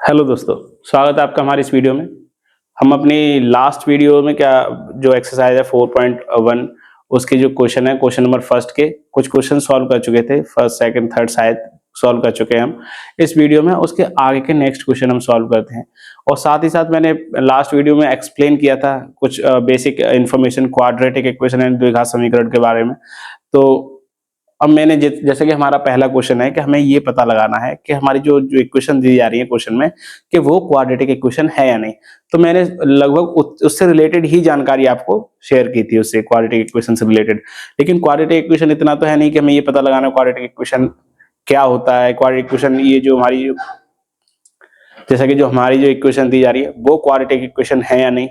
Hello दोस्तों, स्वागत है आपका हमारी इस वीडियो में। हम अपनी लास्ट वीडियो में क्या जो एक्सरसाइज है 4.1 उसके जो क्वेश्चन है, क्वेश्चन नंबर फर्स्ट के कुछ क्वेश्चन सॉल्व कर चुके थे। फर्स्ट, सेकंड, थर्ड शायद सॉल्व कर चुके हैं हम। इस वीडियो में उसके आगे के नेक्स्ट क्वेश्चन हम सॉल्व करते हैं। और साथ ही साथ मैंने लास्ट वीडियो में एक्सप्लेन किया था कुछ basic information quadratic equation and द्विघात समीकरण के बारे में। तो अब मैंने जैसे कि हमारा पहला क्वेश्चन है कि हमें ये पता लगाना है कि हमारी जो जो इक्वेशन दी जा रही है क्वेश्चन में कि वो क्वाड्रेटिक इक्वेशन है या नहीं। तो मैंने लगभग उससे रिलेटेड ही जानकारी आपको शेयर की थी, उससे क्वाड्रेटिक इक्वेशन से रिलेटेड। लेकिन क्वाड्रेटिक इक्वेशन इतना तो है नहीं कि हमें ये पता लगाना है क्वाड्रेटिक इक्वेशन क्या होता है। क्वाड्रेटिक इक्वेशन ये जो हमारी जैसा कि जो हमारी जो इक्वेशन दी जा रही है वो क्वाड्रेटिक इक्वेशन है या नहीं।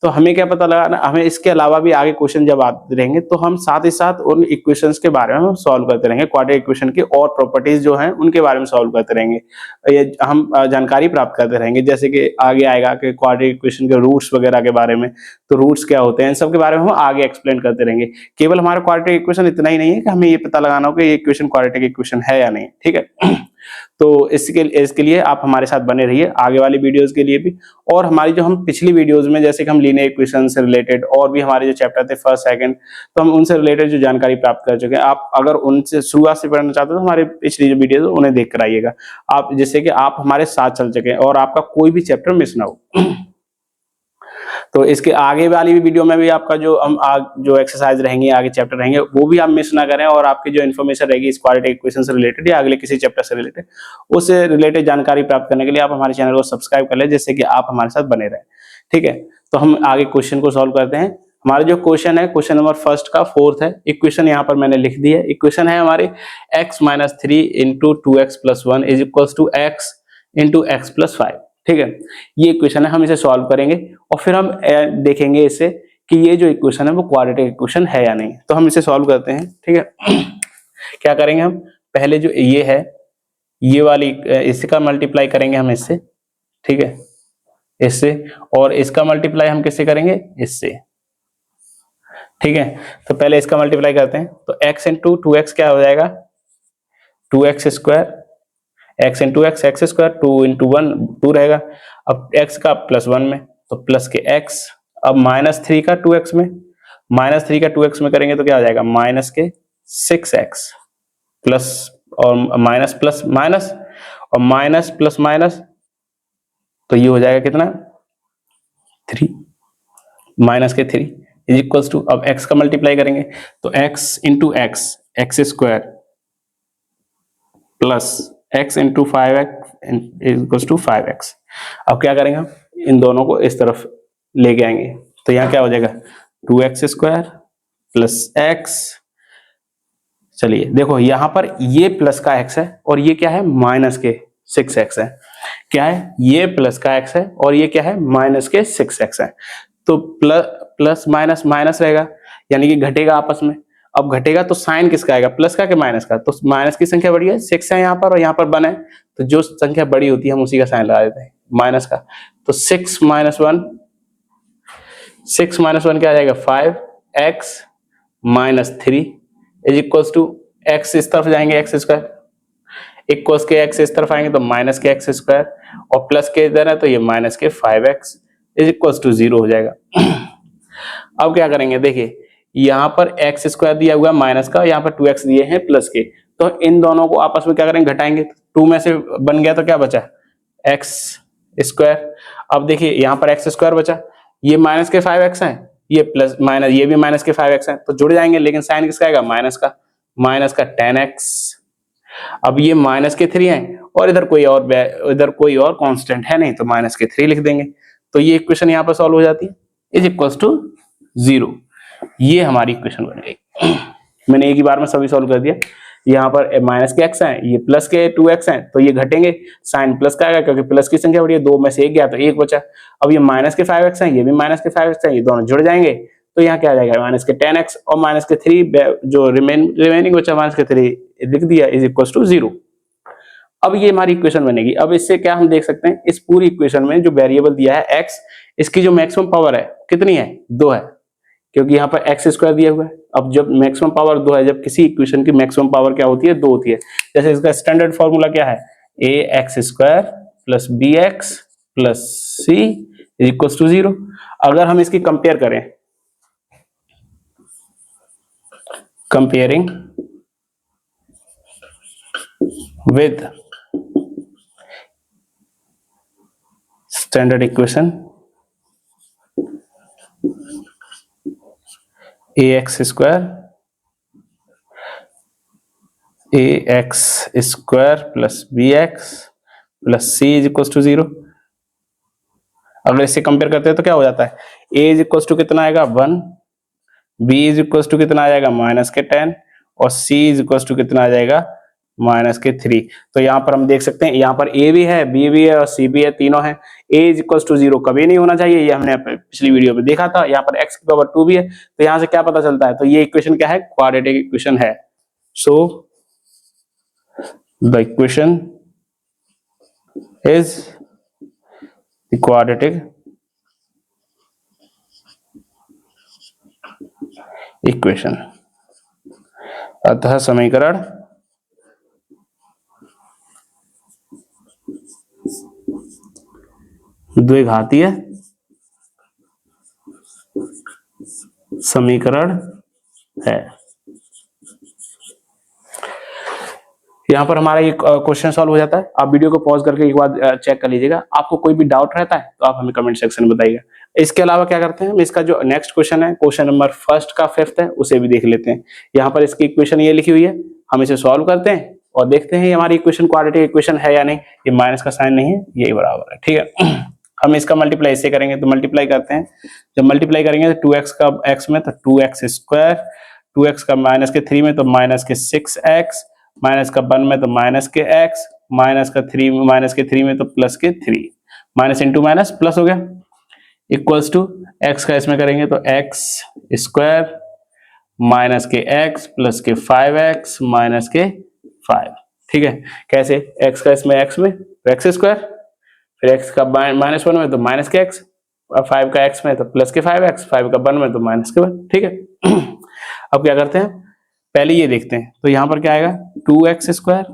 तो हमें क्या पता लगाना, हमें इसके अलावा भी आगे क्वेश्चन जब आते रहेंगे तो हम साथ ही साथ उन इक्वेशंस के बारे में सॉल्व करते रहेंगे। क्वाड्रेटिक इक्वेशन की और प्रॉपर्टीज जो हैं उनके बारे में सॉल्व करते रहेंगे। ये हम जानकारी प्राप्त करते रहेंगे। जैसे कि आगे आएगा कि क्वाड्रेटिक इक्वेशन के रूट्स वगैरह के बारे में, तो रूट्स क्या होते हैं इन सब के बारे में हम आगे एक्सप्लेन करते रहेंगे। केवल हमारा क्वाड्रेटिक इक्वेशन इतना ही नहीं है कि हमें ये पता लगाना हो कि ये इक्वेशन क्वाड्रेटिक इक्वेशन है या नहीं। ठीक है। तो इसके लिए आप हमारे साथ बने रहिए आगे वाली वीडियोस के लिए भी। और हमारी जो हम पिछली वीडियोस में जैसे कि हम लीनियर इक्वेशन से रिलेटेड और भी हमारे जो चैप्टर थे फर्स्ट सेकंड, तो हम उनसे रिलेटेड जो जानकारी प्राप्त कर चुके हैं। आप अगर उनसे शुरुआत से पढ़ना चाहते हो तो हमारे पिछली जो वीडियोस उन्हें देख कर आइएगा आप, जिससे कि आप हमारे साथ चल सके और आपका कोई भी चैप्टर मिस ना हो। तो इसके आगे वाली भी वीडियो में भी आपका जो जो एक्सरसाइज रहेंगी, आगे चैप्टर रहेंगे, वो भी आप मिस ना करें। और आपकी जो इन्फॉर्मेशन रहेगी इस क्वाड्रेटिक इक्वेशन से रिलेटेड या अगले किसी चैप्टर से रिलेटेड, उससे रिलेटेड जानकारी प्राप्त करने के लिए आप हमारे चैनल को सब्सक्राइब कर लें, जिससे कि आप हमारे साथ बने रहें। ठीक है, तो हम आगे क्वेश्चन को सॉल्व करते हैं। हमारा जो क्वेश्चन है क्वेश्चन नंबर फर्स्ट का फोर्थ है। इक्वेशन यहाँ पर मैंने लिख दी है। इक्वेशन है हमारी x - 3 into 2x + 1 is equal to x into x + 5। ठीक है, ये इक्वेशन है, हम इसे सॉल्व करेंगे और फिर हम देखेंगे इससे कि ये जो इक्वेशन है वो क्वाड्रेटिक इक्वेशन है या नहीं। तो हम इसे सॉल्व करते हैं। ठीक है। क्या करेंगे हम, पहले जो ये है ये वाली इसका मल्टीप्लाई करेंगे हम इससे। ठीक है, इससे, और इसका मल्टीप्लाई हम किससे करेंगे, इससे। ठीक है, तो पहले इसका मल्टीप्लाई करते हैं। तो x इंटू 2x क्या हो जाएगा, 2x square, x into x x square, 2 into 1 2 रहेगा। अब x का +1 में तो प्लस के x, अब -3 का 2x में, -3 का 2x में करेंगे तो क्या हो जाएगा, माइनस के 6x प्लस और माइनस प्लस माइनस और माइनस प्लस माइनस, तो ये हो जाएगा कितना 3, माइनस के 3 इज इक्वल्स टू, अब x का मल्टीप्लाई करेंगे तो x into x x square plus x into 5x is equals to 5x। अब क्या करेंगे हम, इन दोनों को इस तरफ लेके आएंगे तो यहाँ क्या हो जाएगा 2x स्क्वायर प्लस x। चलिए देखो यहाँ पर ये प्लस का x है और ये क्या है माइनस के 6x है। क्या है, ये प्लस का x है और ये क्या है माइनस के 6x है। तो प्लस माइनस माइनस रहेगा, यानी कि घटेगा आपस में। अब घटेगा तो साइन किसका आएगा, प्लस का कि माइनस का। तो माइनस की संख्या बड़ी है, 6 है यहाँ पर और यहाँ पर 1 है, तो जो संख्या बड़ी होती है हम उसी का साइन लगा देते हैं, माइनस का। तो 6 - 1, 6 - 1 क्या आ जाएगा 5x - 3 is equals to x इस तरफ जाएंगे x स्क्वायर, इक्वल्स के x इस तरफ आएंगे तो माइनस के x स्क्वायर और प्लस के इधर है तो ये माइनस के 5x इज इक्वल्स टू 0 हो जाएगा। अब क्या करेंगे, देखिए यहाँ पर x स्क्वायर दिया हुआ है माइनस का, यहाँ पर 2x दिए हैं प्लस के, तो इन दोनों को आपस में क्या करेंगे घटाएंगे। 2 में से बन गया तो क्या बचा x स्क्वायर। अब देखिए यहाँ पर x स्क्वायर बचा, ये माइनस के 5x है, ये प्लस माइनस ये भी माइनस के 5x है, तो जुड़ जाएंगे, लेकिन साइन किसका आएगा माइनस का 10x। अब ये माइनस के 3 है और इधर कोई और कांस्टेंट है नहीं, तो माइनस के 3 लिख देंगे। तो ये इक्वेशन यहाँ पर सॉल्व हो जाती है, इज इक्वल्स टू 0। ये हमारी इक्वेशन बन गई। मैंने एक ही बार में सभी सॉल्व कर दिया। यहाँ पर माइनस के x है, ये प्लस के 2x है, तो ये घटेंगे, साइन प्लस का आएगा क्योंकि प्लस की संख्या बड़ी है, 2 में से 1 गया तो 1 बचा। अब ये माइनस के 5x है, ये भी माइनस के 5x है, ये दोनों जुड़ जाएंगे तो यहाँ क्या आ जाएगा माइनस के 10x और माइनस के 3 जो रिमेनिंग बचा माइनस के 3 लिख दिया इज इक्वल टू 0। अब ये हमारी इक्वेशन बनेगी। अब इससे क्या हम देख सकते हैं, इस पूरी इक्वेशन में जो वेरिएबल दिया है x, इसकी जो मैक्सिमम पावर है कितनी है, 2 है, क्योंकि यहाँ पर एक्स स्क्वायर दिया हुआ है। अब जब मैक्सिमम पावर 2 है, जब किसी इक्वेशन की मैक्सिमम पावर क्या होती है 2 होती है। जैसे इसका स्टैंडर्ड फॉर्मूला क्या है, a x square plus B x plus C is equal to 0। अगर हम इसकी कंपेयर करें, comparing with standard equation ax square plus bx plus c is equal to 0। अगर इससे कंपेयर करते हैं तो क्या हो जाता है, a इज इक्वल टू कितना आएगा 1, b इज इक्वल टू कितना आ जाएगा -10 और c इज इक्वल टू कितना आ जाएगा -3। तो यहाँ पर हम देख सकते हैं, यहाँ पर a भी है, b भी है और c भी है, तीनों है। a इज इक्वल टू 0 कभी नहीं होना चाहिए, ये हमने पिछली वीडियो में देखा था। यहाँ पर x की पावर 2 भी है, तो यहाँ से क्या पता चलता है, तो ये इक्वेशन क्या है, क्वाड्रेटिक इक्वेशन है। So the equation is the quadratic equation. अतः समीकरण द्विघातीय समीकरण है। यहाँ पर हमारा ये क्वेश्चन सॉल्व हो जाता है। आप वीडियो को पॉज करके एक बार चेक कर लीजिएगा। आपको कोई भी डाउट रहता है तो आप हमें कमेंट सेक्शन में बताइएगा। इसके अलावा क्या करते हैं, इसका जो नेक्स्ट क्वेश्चन है, क्वेश्चन नंबर फर्स्ट का 5th है, उसे भी देख लेते हैं। यहाँ पर इसकी इक्वेशन ये लिखी हुई है, हम इसे सॉल्व करते हैं और देखते हैं हमारी इक्वेशन क्वाड्रेटिक इक्वेशन है या नहीं। ये माइनस का साइन नहीं है, यही बराबर है, ठीक है। हम इसका मल्टीप्लाई इससे करेंगे, तो मल्टीप्लाई करते हैं। जब मल्टीप्लाई करेंगे तो 2x का x में तो 2x स्क्वायर, 2x का -3 में तो -6x, माइनस का 1 में तो -x, -3 में तो +3, माइनस इंटू माइनस प्लस हो गया, इक्वल्स टू x का इसमें करेंगे तो x स्क्वायर -x प्लस के 5x -5, ठीक है। कैसे, x का इसमें x में तो x स्क्वायर, फिर x का -1 में तो -x, और 5 का x में तो +5x, 5 का 1 में तो -1, ठीक है। अब क्या करते हैं, पहले ये देखते हैं। तो यहाँ पर क्या आएगा, 2x स्क्वायर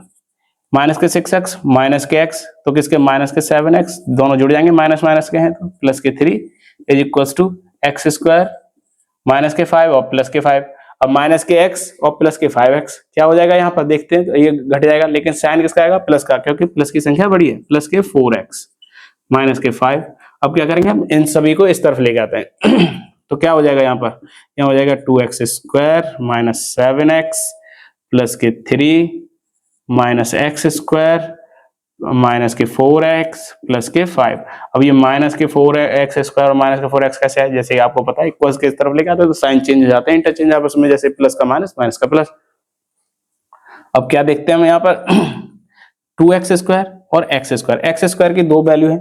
-6x -x, तो किसके -7x, दोनों जुड़ जाएंगे, माइनस माइनस के हैं तो +3 is equal to x square -5 और +5। अब -x और +5x क्या हो जाएगा, यहाँ पर देखते हैं तो ये घट जाएगा, लेकिन साइन किसका आएगा, प्लस का, क्योंकि प्लस की संख्या बड़ी है, +4x -5। अब क्या करेंगे, हम इन सभी को इस तरफ लेके आते हैं। तो क्या हो जाएगा, यहाँ हो जाएगा 2x square -7x +3 -x square -4x +5। अब ये -4x स्क्वायर और -4x कैसे है, जैसे आपको पता है इक्वल्स के इस तरफ लेके आते हैं तो साइन चेंज हो जाते हैं, इंटरचेंज आपस में, जैसे प्लस का माइनस, माइनस का प्लस। अब क्या देखते हैं हम यहाँ पर 2x स्क्वायर और x स्क्वायर की दो वैल्यू है,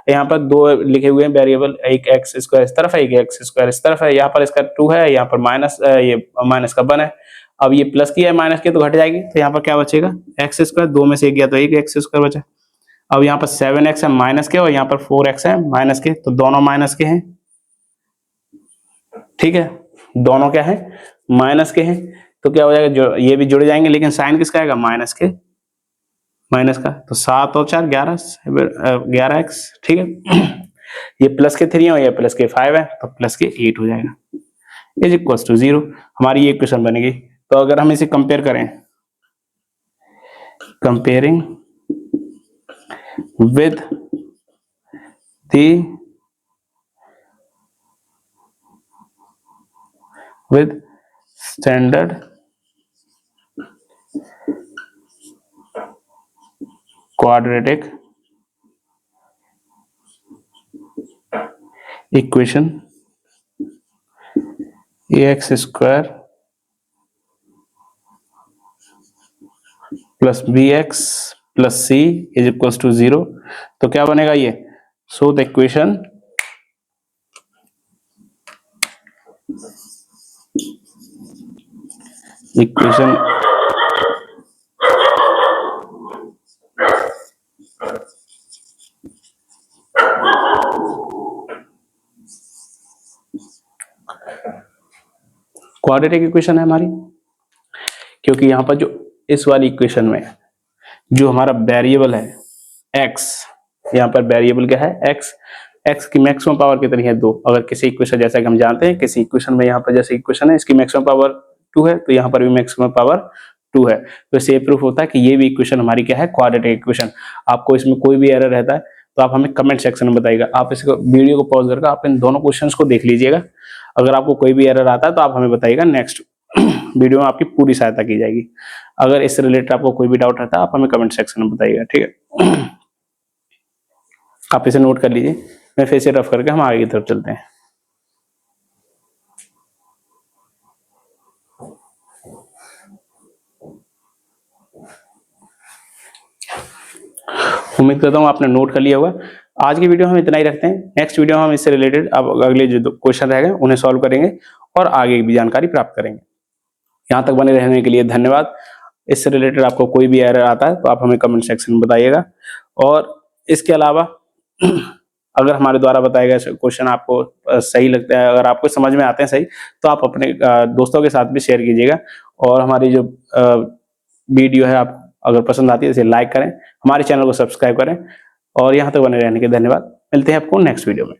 यहाँ पर दो लिखे हुए हैं वेरिएबल, एक x स्क्वायर इस तरफ है, एक x स्क्वायर इस तरफ है। यहाँ पर इसका 2 है, यहाँ पर ये माइनस का 1 है। अब ये प्लस की है, माइनस की तो घट जाएगी, तो यहाँ पर क्या बचेगा, x स्क्वायर, दो में से एक गया तो एक x स्क्वायर बचा। अब यहाँ पर 7x है माइनस के और यहाँ पर 4x है माइनस के, तो दोनों माइनस के हैं, ठीक है, दोनों क्या है, माइनस के हैं। तो क्या हो जाएगा, जो ये भी जुड़ जाएंगे, लेकिन साइन किसका आएगा, माइनस का। तो 7 और 4 11x, ठीक है। ये प्लस के 3 है और ये प्लस के 5 है, तो प्लस के 8 हो जाएगा, इज इक्वल टू 0। हमारी ये इक्वेशन बनेगी। तो अगर हम इसे कंपेयर करें, comparing with standard quadratic equation ax square plus bx plus c is equals to 0, तो क्या बनेगा ये, so the equation quadratic equation है हमारी, क्योंकि यहाँ पर जो इस वाली इक्वेशन में जो हमारा वेरिएबल है x, यहाँ पर वेरिएबल क्या है एक्स, एक्स की मैक्सिमम पावर कितनी है 2। अगर किसी इक्वेशन, जैसा कि हम जानते हैं किसी इक्वेशन में, यहाँ पर जैसे इक्वेशन है इसकी मैक्सिमम पावर 2 है, तो यहाँ पर भी मैक्सिमम पावर 2 है। तो इससे प्रूफ होता है कि ये भी इक्वेशन हमारी क्या है, क्वाड्रेटिक इक्वेशन। आपको इसमें कोई भी एरर रहता है तो आप हमें कमेंट सेक्शन में बताइएगा। आप इसको वीडियो को पॉज करके आप इन दोनों क्वेश्चंस को देख लीजिएगा। अगर आपको कोई भी एरर आता है तो आप हमें बताइएगा, नेक्स्ट वीडियो में आपकी पूरी सहायता की जाएगी। अगर इससे रिलेटेड आपको कोई भी डाउट रहता है आप हमें कमेंट सेक्शन में बताइएगा, ठीक है। आप इसे नोट कर लीजिए, मैं फिर से रफ करके हम आगे की तरफ चलते हैं। उम्मीद करता हूँ आपने नोट कर लिया होगा। आज की वीडियो हम इतना ही रखते हैं। नेक्स्ट वीडियो में हम इससे रिलेटेड अब अगले जो क्वेश्चन रहेंगे उन्हें सॉल्व करेंगे और आगे की भी जानकारी प्राप्त करेंगे। यहाँ तक बने रहने के लिए धन्यवाद। इससे रिलेटेड आपको कोई भी एरर आता है तो आप हमें कमेंट सेक्शन में बताइएगा। और इसके अलावा अगर हमारे द्वारा बताए गए क्वेश्चन आपको सही लगता है, अगर आपको समझ में आते हैं सही, तो आप अपने दोस्तों के साथ भी शेयर कीजिएगा। और हमारी जो वीडियो है आप अगर पसंद आती है इसे लाइक करें, हमारे चैनल को सब्सक्राइब करें। और यहाँ तक बने रहने के धन्यवाद। मिलते हैं आपको नेक्स्ट वीडियो में।